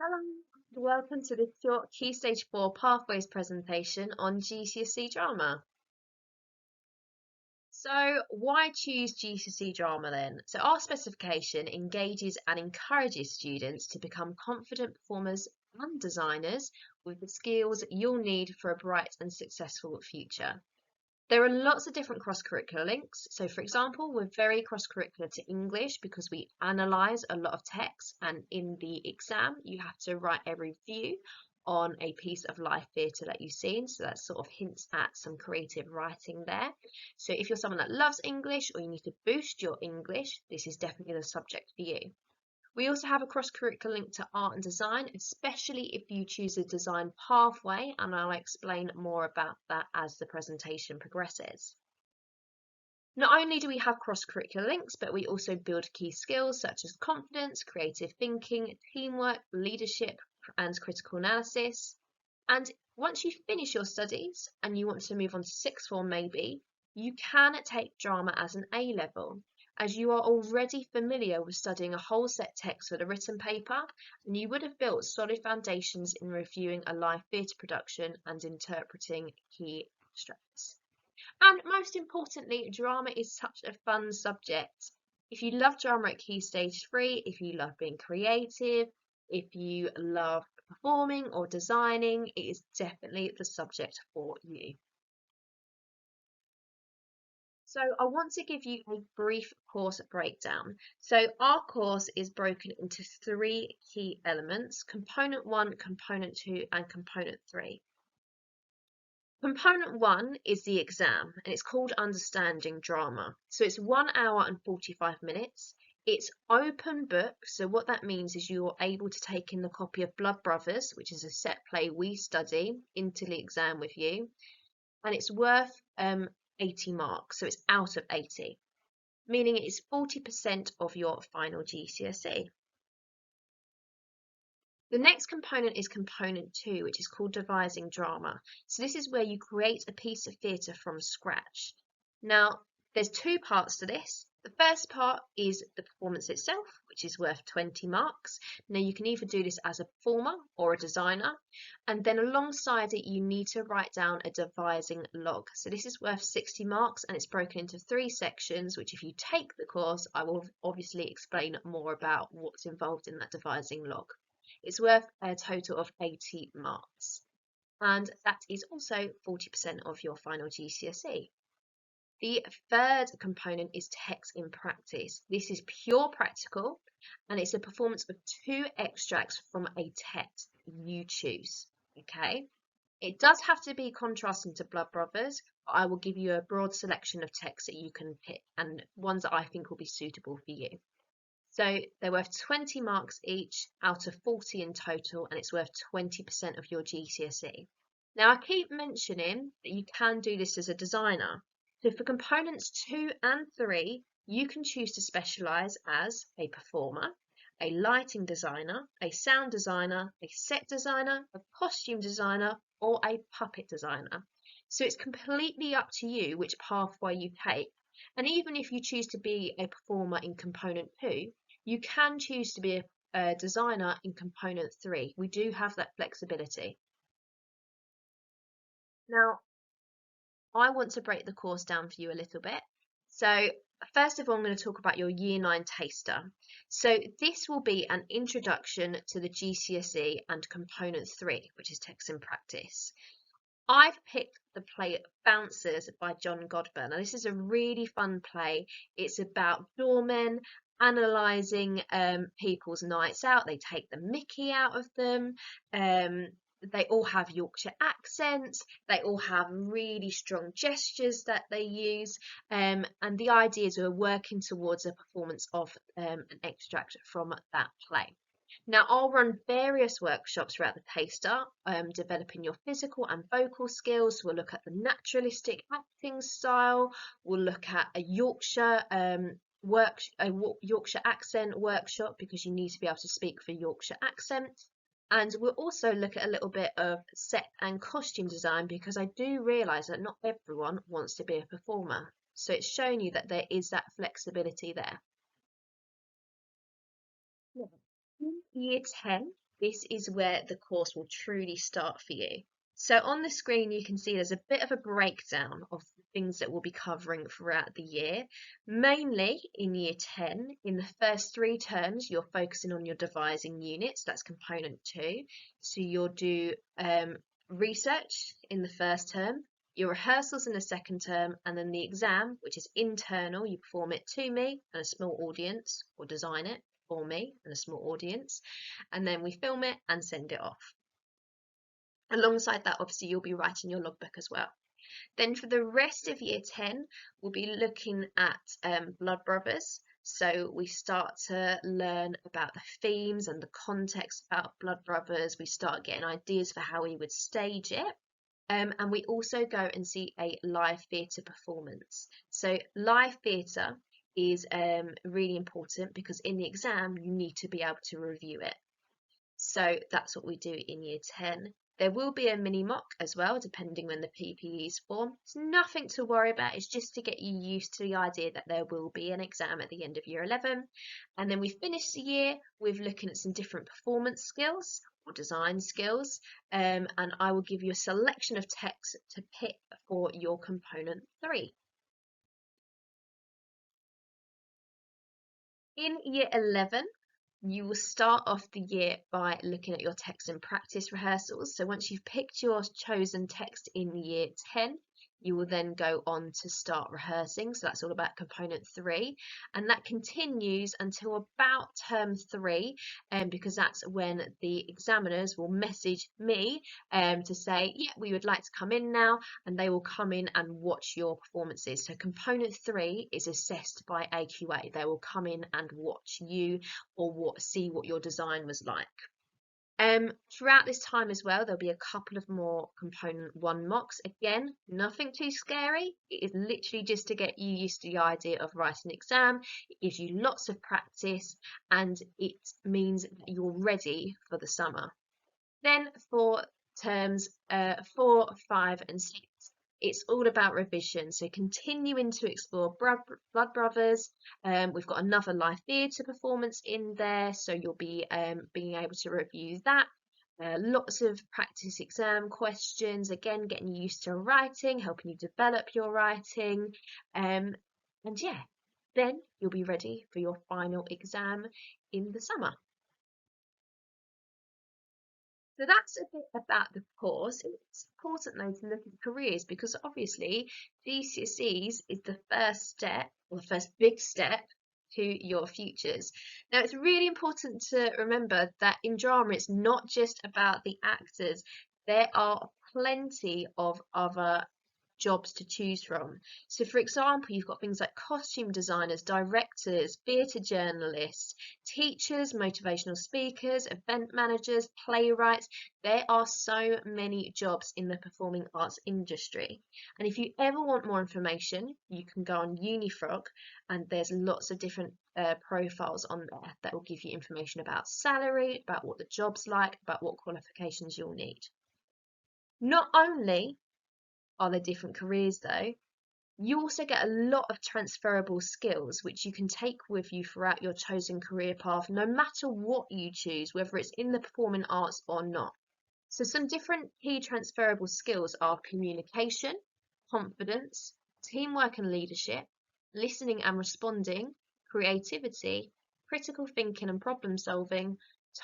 Hello, and welcome to this short Key Stage 4 Pathways presentation on GCSE Drama. So why choose GCSE Drama then? So our specification engages and encourages students to become confident performers and designers with the skills you'll need for a bright and successful future. There are lots of different cross-curricular links. So for example, we're very cross-curricular to English because we analyse a lot of text, and in the exam you have to write a review on a piece of live theatre that you've seen. So that sort of hints at some creative writing there. So if you're someone that loves English or you need to boost your English, this is definitely the subject for you. We also have a cross-curricular link to art and design, especially if you choose a design pathway, and I'll explain more about that as the presentation progresses. Not only do we have cross-curricular links, but we also build key skills such as confidence, creative thinking, teamwork, leadership, and critical analysis. And once you finish your studies and you want to move on to sixth form maybe, you can take drama as an A level, as you are already familiar with studying a whole set text with a written paper, and you would have built solid foundations in reviewing a live theatre production and interpreting key extracts. And most importantly, drama is such a fun subject. If you love drama at Key Stage 3, if you love being creative, if you love performing or designing, it is definitely the subject for you. So I want to give you a brief course breakdown. So our course is broken into three key elements: component 1, component 2, and component 3. Component 1 is the exam, and it's called Understanding Drama. So it's 1 hour and 45 minutes. It's open book, so what that means is you're able to take in the copy of Blood Brothers, which is a set play we study, into the exam with you, and it's worth 80 marks, so it's out of 80, meaning it's 40% of your final GCSE. The next component is component 2, which is called devising drama. So this is where you create a piece of theatre from scratch. Now, there's two parts to this. The first part is the performance itself, which is worth 20 marks. Now, you can either do this as a performer or a designer. And then alongside it, you need to write down a devising log. So this is worth 60 marks, and it's broken into 3 sections, which if you take the course, I will obviously explain more about what's involved in that devising log. It's worth a total of 80 marks, and that is also 40% of your final GCSE. The third component is text in practice. This is pure practical, and it's a performance of 2 extracts from a text you choose. Okay, it does have to be contrasting to Blood Brothers, but I will give you a broad selection of texts that you can pick and ones that I think will be suitable for you. So they're worth 20 marks each out of 40 in total, and it's worth 20% of your GCSE. Now, I keep mentioning that you can do this as a designer. So for components 2 and 3, you can choose to specialise as a performer, a lighting designer, a sound designer, a set designer, a costume designer, or a puppet designer. So it's completely up to you which pathway you take. And even if you choose to be a performer in component 2, you can choose to be a designer in component 3. We do have that flexibility. Now, I want to break the course down for you a little bit. So first of all, I'm going to talk about your Year 9 taster. So this will be an introduction to the GCSE and component 3, which is text and practice. I've picked the play Bouncers by John Godber. Now, this is a really fun play. It's about doormen analysing people's nights out. They take the mickey out of them. They all have Yorkshire accents. They all have really strong gestures that they use. And the idea is we're working towards a performance of an extract from that play. Now, I'll run various workshops throughout the taster, developing your physical and vocal skills. We'll look at the naturalistic acting style. We'll look at a Yorkshire Yorkshire accent workshop, because you need to be able to speak for Yorkshire accent. And we'll also look at a little bit of set and costume design, because I do realise that not everyone wants to be a performer. So it's showing you that there is that flexibility there. In Year 10, this is where the course will truly start for you. So on the screen, you can see there's a bit of a breakdown of the things that we'll be covering throughout the year. Mainly in year 10, in the first 3 terms, you're focusing on your devising units. That's component 2. So you'll do research in the first term, your rehearsals in the second term, and then the exam, which is internal. You perform it to me and a small audience, or design it for me and a small audience, and then we film it and send it off. Alongside that, obviously, you'll be writing your logbook as well. Then for the rest of year 10, we'll be looking at Blood Brothers. So we start to learn about the themes and the context about Blood Brothers. We start getting ideas for how we would stage it. And we also go and see a live theatre performance. So live theatre is really important because in the exam, you need to be able to review it. So that's what we do in year 10. There will be a mini mock as well, depending when the PPEs form. It's nothing to worry about. It's just to get you used to the idea that there will be an exam at the end of year 11. And then we finish the year with looking at some different performance skills or design skills. And I will give you a selection of texts to pick for your component 3. In year 11, you will start off the year by looking at your text and practice rehearsals. So once you've picked your chosen text in year 10, you will then go on to start rehearsing. So that's all about component 3. And that continues until about term 3, because that's when the examiners will message me to say, yeah, we would like to come in now, and they will come in and watch your performances. So component 3 is assessed by AQA. They will come in and watch you or see what your design was like. Throughout this time as well, there'll be a couple of more component 1 mocks. Again, nothing too scary. It is literally just to get you used to the idea of writing an exam. It gives you lots of practice and it means that you're ready for the summer. Then for terms 4, 5 and 6, it's all about revision. So continuing to explore Blood Brothers. We've got another live theatre performance in there, so you'll be being able to review that. Lots of practice exam questions, again, getting you used to writing, helping you develop your writing. And yeah, then you'll be ready for your final exam in the summer. So that's a bit about the course. It's important though to look at careers because obviously GCSEs is the first step or the first big step to your futures. Now it's really important to remember that in drama it's not just about the actors. There are plenty of other jobs to choose from. So for example, you've got things like costume designers, directors, theatre journalists, teachers, motivational speakers, event managers, playwrights. There are so many jobs in the performing arts industry. And if you ever want more information, you can go on Unifrog and there's lots of different profiles on there that will give you information about salary, about what the job's like, about what qualifications you'll need. Not only are there different careers though, you also get a lot of transferable skills which you can take with you throughout your chosen career path, no matter what you choose, whether it's in the performing arts or not. So some different key transferable skills are communication, confidence, teamwork and leadership, listening and responding, creativity, critical thinking and problem solving,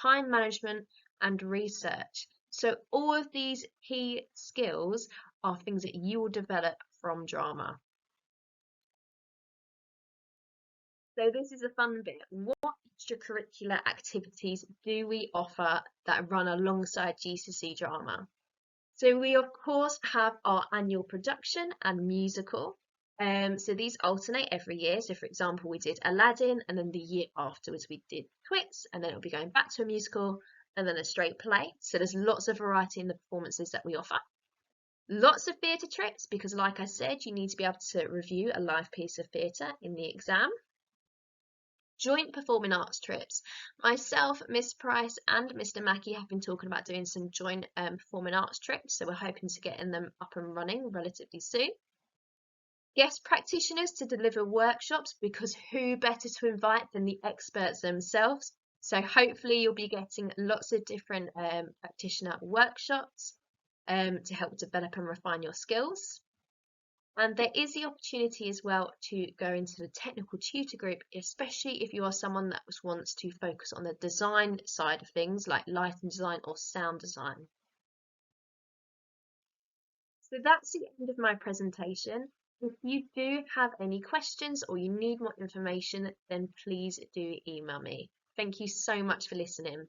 time management and research. So all of these key skills are things that you will develop from drama. So this is a fun bit. What extracurricular activities do we offer that run alongside GCSE drama? So we of course have our annual production and musical. So these alternate every year. So for example, we did Aladdin and then the year afterwards we did Twits and then it'll be going back to a musical and then a straight play. So there's lots of variety in the performances that we offer. Lots of theatre trips because like I said, you need to be able to review a live piece of theatre in the exam. Joint performing arts trips. Myself, Miss Price and Mr. Mackey have been talking about doing some joint performing arts trips, so we're hoping to get them up and running relatively soon. Guest practitioners to deliver workshops because who better to invite than the experts themselves? So hopefully you'll be getting lots of different practitioner workshops to help develop and refine your skills. And there is the opportunity as well to go into the technical tutor group, especially if you are someone that wants to focus on the design side of things like lighting design or sound design. So that's the end of my presentation. If you do have any questions or you need more information, then please do email me. Thank you so much for listening.